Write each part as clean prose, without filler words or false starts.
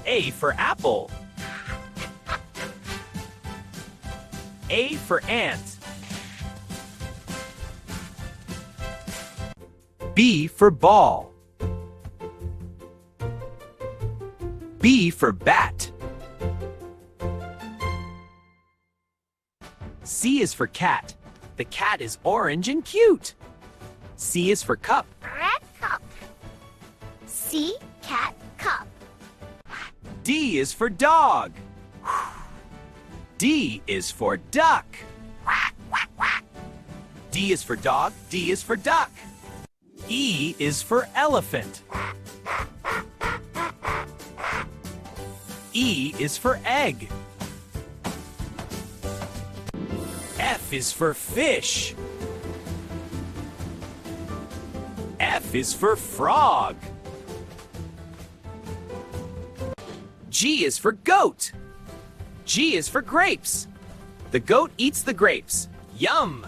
A for apple. A for ant. B for ball. B for bat. C is for cat. The cat is orange and cute. C is for cup. Red cup. C, cat, cup. D is for dog. D is for duck. D is for dog. D is for duck. E is for elephant. E is for egg. F is for fish. F is for frog. G is for goat. G is for grapes. The goat eats the grapes. Yum!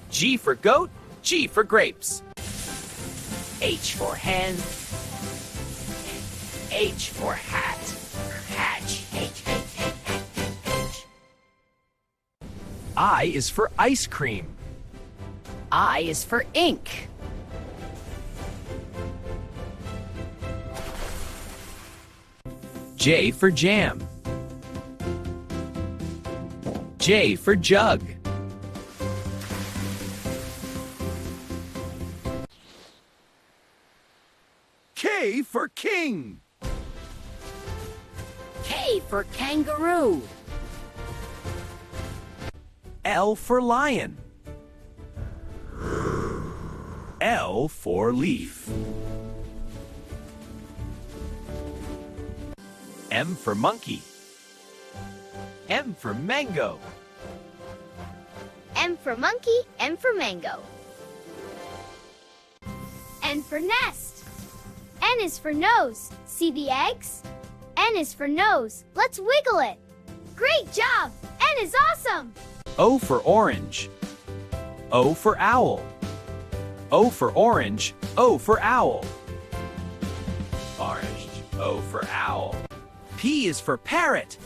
G for goat, G for grapes. H for hen. H for hat. Hatch. H, H, H, H, H, H. I is for ice cream. I is for ink. J for jam. J for jug. K for king. K for kangaroo. L for lion. L for leaf. M for monkey. M for mango. M for monkey, M for mango. N for nest. N is for nose. See the eggs? N is for nose. Let's wiggle it. Great job! N is awesome! O for orange. O for owl. O for orange. O for owl. Orange. O for owl. P is for parrot.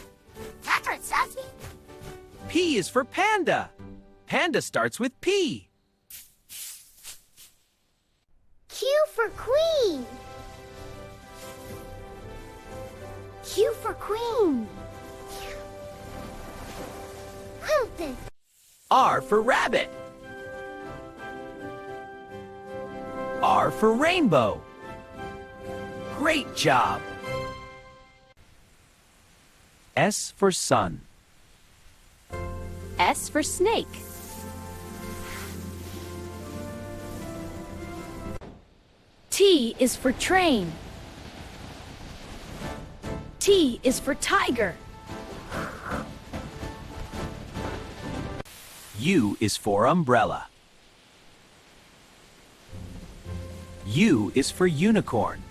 Parrot, Sassy. P is for panda. Panda starts with P. Q for queen. Q for queen. Quilted. R for rabbit. R for rainbow. Great job. S for sun. S for snake. T is for train. T is for tiger. U is for umbrella. U is for unicorn.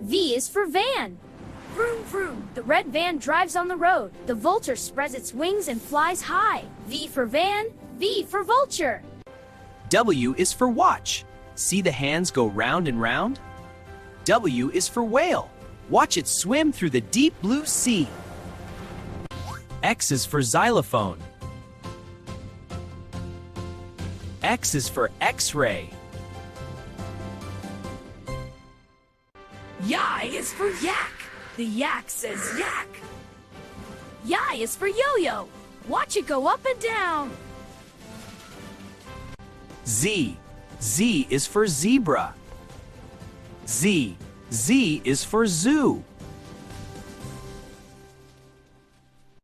V is for van. Vroom, vroom. The red van drives on the road. The vulture spreads its wings and flies high. V for van, V for vulture. W is for watch. See the hands go round and round? W is for whale. Watch it swim through the deep blue sea. X is for xylophone. X is for X-ray. Y is for yak. The yak says yak. Y is for yo-yo. Watch it go up and down. Z. Z is for zebra. Z. Z is for zoo.